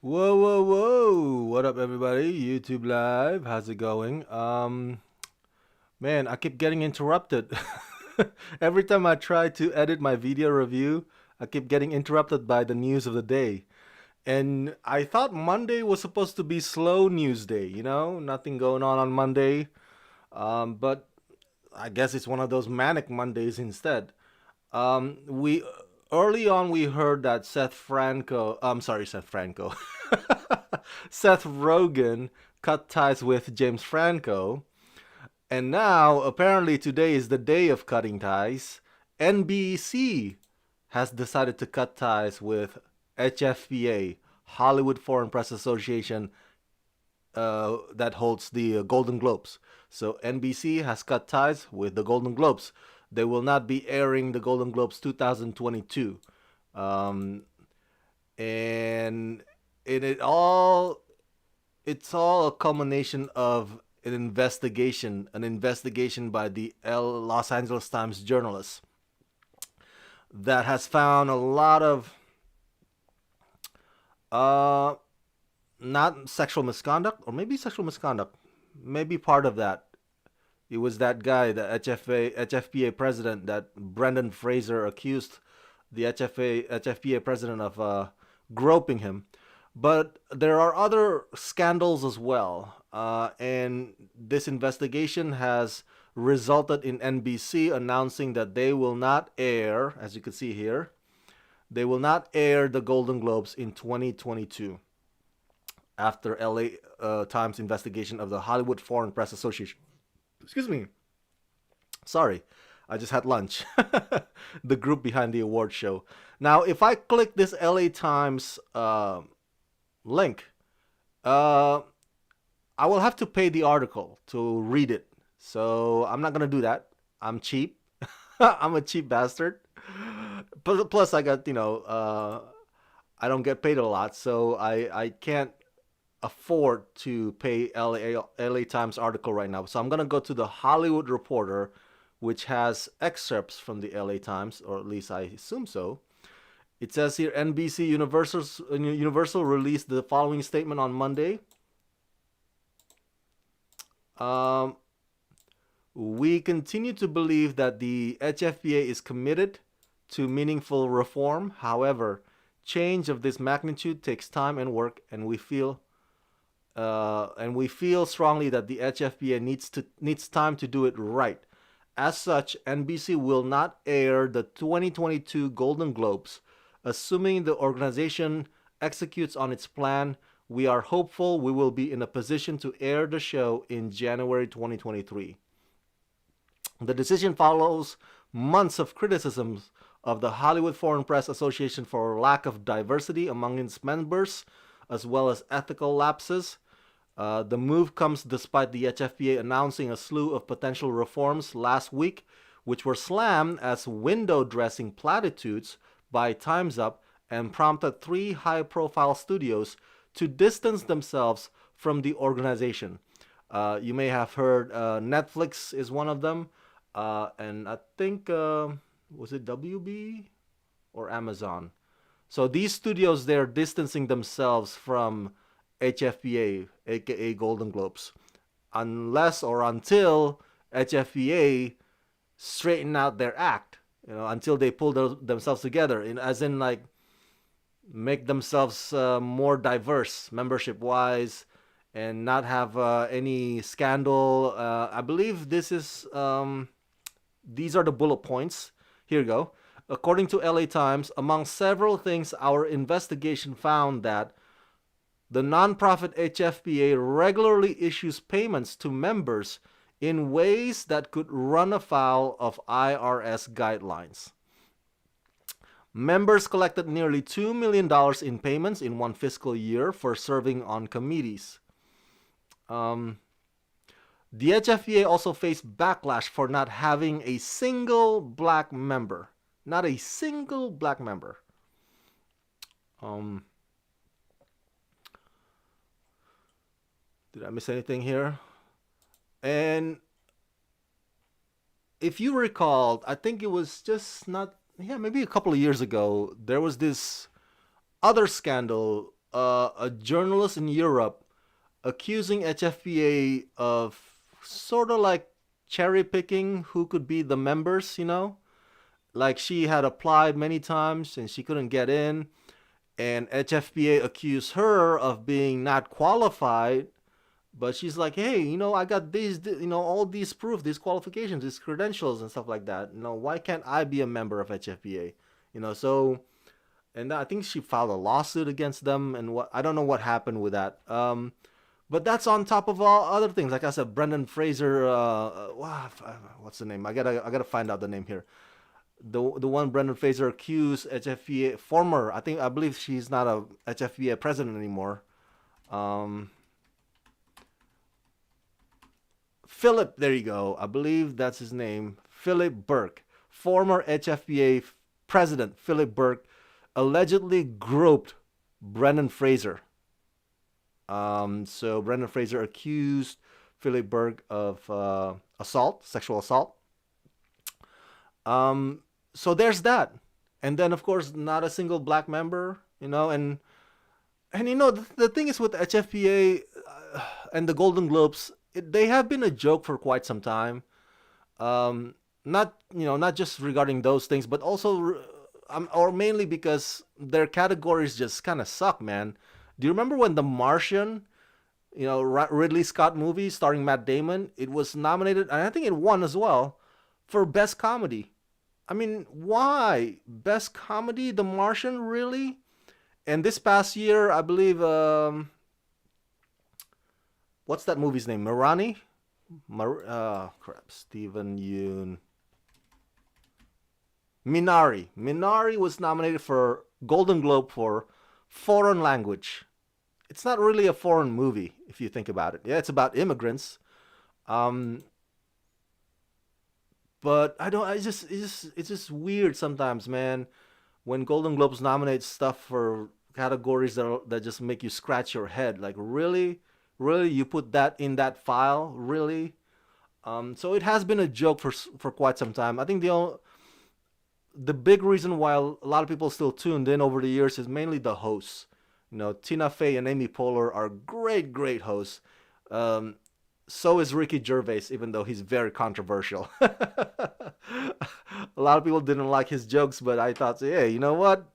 Whoa, whoa, whoa! What up, everybody? YouTube Live, how's it going? Man, I keep getting interrupted. Every time I try to edit my video review, I keep getting interrupted by the news of the day. And I thought Monday was supposed to be slow news day, nothing going on Monday. But I guess it's one of those manic Mondays instead. We Early on we heard that Seth Franco, Seth Rogen cut ties with James Franco, and now apparently today is the day of cutting ties. NBC has decided to cut ties with HFPA, Hollywood Foreign Press Association, that holds the Golden Globes. So NBC has cut ties with the Golden Globes. They will not be airing the Golden Globes 2022, um, and it's all a culmination of an investigation by the Los Angeles Times journalists that has found a lot of uh, not sexual misconduct, or maybe sexual misconduct, maybe part of that. It was that guy, the HFPA president, that Brendan Fraser accused the HFPA president of groping him. But there are other scandals as well, and this investigation has resulted in NBC announcing that they will not air, as you can see here, they will not air the Golden Globes in 2022 after LA Times investigation of the Hollywood Foreign Press Association. Excuse me. Sorry, I just had lunch. The group behind the award show. Now, if I click this LA Times link, uh, I will have to pay the article to read it. So I'm not gonna do that. I'm cheap. I'm a cheap bastard. Plus, I got I don't get paid a lot, so I can't afford to pay LA Times article right now. So I'm gonna go to the Hollywood Reporter, which has excerpts from the LA Times, or at least I assume so. It says here NBC Universal released the following statement on Monday. Um, we continue to believe that the HFPA is committed to meaningful reform. However, change of this magnitude takes time and work, and we feel strongly that the HFPA needs time to do it right. As such, NBC will not air the 2022 Golden Globes. Assuming the organization executes on its plan, we are hopeful we will be in a position to air the show in January 2023. The decision follows months of criticisms of the Hollywood Foreign Press Association for lack of diversity among its members, as well as ethical lapses. The move comes despite the HFPA announcing a slew of potential reforms last week, which were slammed as window dressing platitudes by Time's Up and prompted three high profile studios to distance themselves from the organization. You may have heard Netflix is one of them, and I think, was it WB or Amazon? So these studios, they're distancing themselves from HFPA, aka Golden Globes, unless or until HFPA straighten out their act, until they pull themselves together, as in like make themselves more diverse membership wise, and not have any scandal. I believe these are the bullet points. Here you go. According to LA Times, among several things, our investigation found that the nonprofit HFPA regularly issues payments to members in ways that could run afoul of IRS guidelines. Members collected nearly $2 million in payments in one fiscal year for serving on committees. Um, the HFPA also faced backlash for not having a single black member. Not a single black member. Um, did I miss anything here? And if you recall, I think it was just not, yeah, maybe a couple of years ago, there was this other scandal a journalist in Europe accusing HFPA of sort of like cherry picking who could be the members, Like she had applied many times and she couldn't get in, and HFPA accused her of being not qualified. But she's like, hey, I got all these proof, these qualifications, these credentials and stuff like that. Why can't I be a member of HFPA? So, and I think she filed a lawsuit against them, and what I don't know what happened with that. But that's on top of all other things. Like I said, Brendan Fraser. What's the name? I gotta find out the name here. The one Brendan Fraser accused HFPA former. I believe she's not a HFPA president anymore. Um, Philip, there you go. I believe that's his name. Philip Burke, former HFPA president Philip Burke, allegedly groped Brendan Fraser. So Brendan Fraser accused Philip Burke of assault, sexual assault. So there's that, and then of course not a single black member, and the thing is with HFPA and the Golden Globes, they have been a joke for quite some time. Not just regarding those things, but also, or mainly because their categories just kind of suck, man. Do you remember when The Martian, Ridley Scott movie starring Matt Damon, it was nominated, and I think it won as well, for best comedy? I mean, why best comedy? The Martian, really? And this past year, I believe, what's that movie's name? Marani? Stephen Yoon. Minari. Minari was nominated for Golden Globe for foreign language. It's not really a foreign movie if you think about it. Yeah, it's about immigrants. Um, but I don't. It's just weird sometimes, man. When Golden Globes nominate stuff for categories that just make you scratch your head. Like, really, really, you put that in that file, really? So it has been a joke for quite some time. I think the big reason why a lot of people still tuned in over the years is mainly the hosts. Tina Fey and Amy Poehler are great, great hosts. Um, so is Ricky Gervais, even though he's very controversial. A lot of people didn't like his jokes, but I thought, hey, you know what?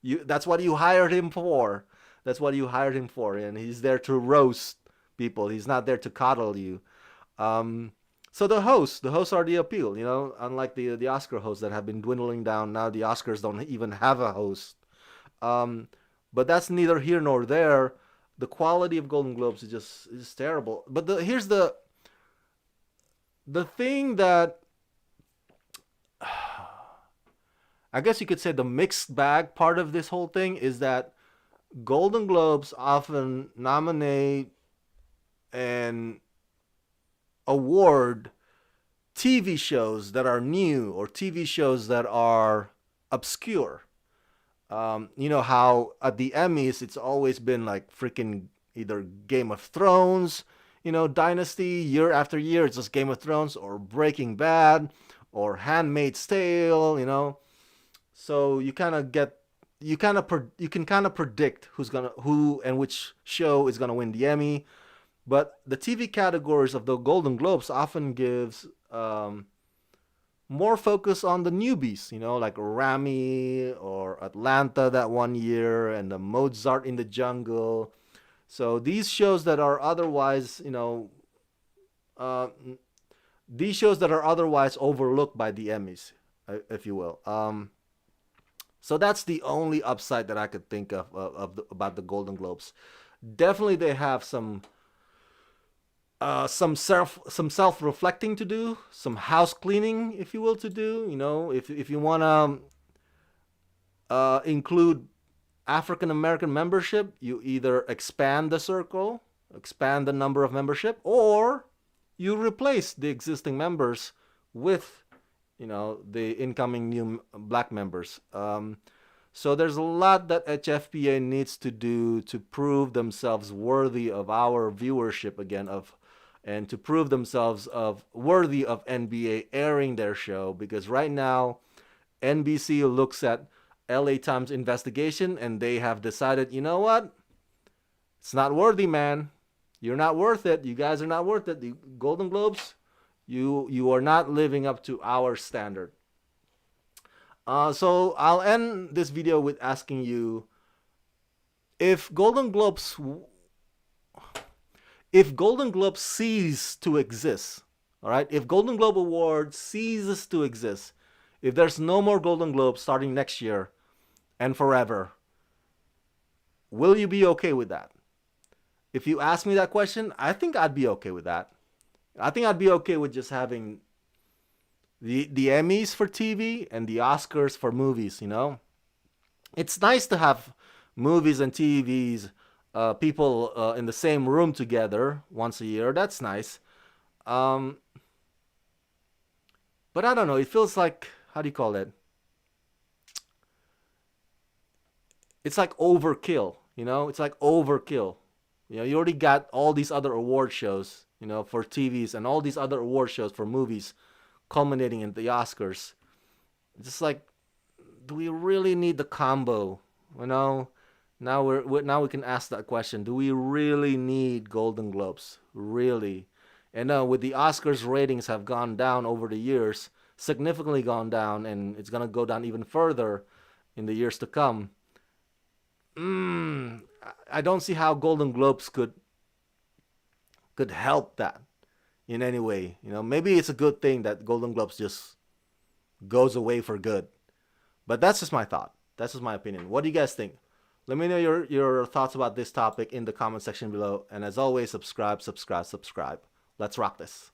That's what you hired him for. That's what you hired him for, and he's there to roast people. He's not there to coddle you. Um, so the hosts are the appeal. Unlike the Oscar hosts that have been dwindling down. Now the Oscars don't even have a host. Um, but that's neither here nor there. The quality of Golden Globes is terrible. But here's the thing that I guess you could say the mixed bag part of this whole thing is that Golden Globes often nominate and award TV shows that are new or TV shows that are obscure. You know how at the Emmys it's always been like freaking either Game of Thrones, Dynasty year after year. It's just Game of Thrones or Breaking Bad or Handmaid's Tale. So you can kind of predict who and which show is gonna win the Emmy. But the TV categories of the Golden Globes often gives more focus on the newbies, like Rami or Atlanta that one year and the Mozart in the Jungle. So these shows that are otherwise, uh, these shows that are otherwise overlooked by the Emmys, if you will. So that's the only upside that I could think about the Golden Globes. Definitely, they have some self reflecting to do, some house cleaning, if you will, to do. If you want to include African American membership, you either expand the circle, expand the number of membership, or you replace the existing members with the incoming new black members. So there's a lot that HFPA needs to do to prove themselves worthy of our viewership again, and to prove themselves of worthy of NBA airing their show, because right now NBC looks at LA Times investigation and they have decided, you know what? It's not worthy, man. You're not worth it. You guys are not worth it. The Golden Globes, you are not living up to our standard. So I'll end this video with asking you if Golden Globes cease to exist, all right? If Golden Globe Award ceases to exist, if there's no more Golden Globes starting next year and forever, will you be okay with that? If you ask me that question, I think I'd be okay with that. I think I'd be okay with just having the Emmys for TV and the Oscars for movies, you know? It's nice to have movies and TVs, people in the same room together once a year. That's nice. Um, but I don't know. It feels like, how do you call it? It's like overkill, you know? It's like overkill. You know, you already got all these other award shows, you know, for TVs and all these other award shows for movies culminating in the Oscars. It's just like, do we really need the combo? You know, now we can ask that question. Do we really need Golden Globes? Really? And with the Oscars ratings have gone down over the years, significantly gone down, and it's gonna go down even further in the years to come. I don't see how Golden Globes could help that in any way. You know, maybe it's a good thing that Golden Globes just goes away for good. But that's just my thought. That's just my opinion. What do you guys think? Let me know your thoughts about this topic in the comment section below. And as always, subscribe, subscribe, subscribe. Let's rock this.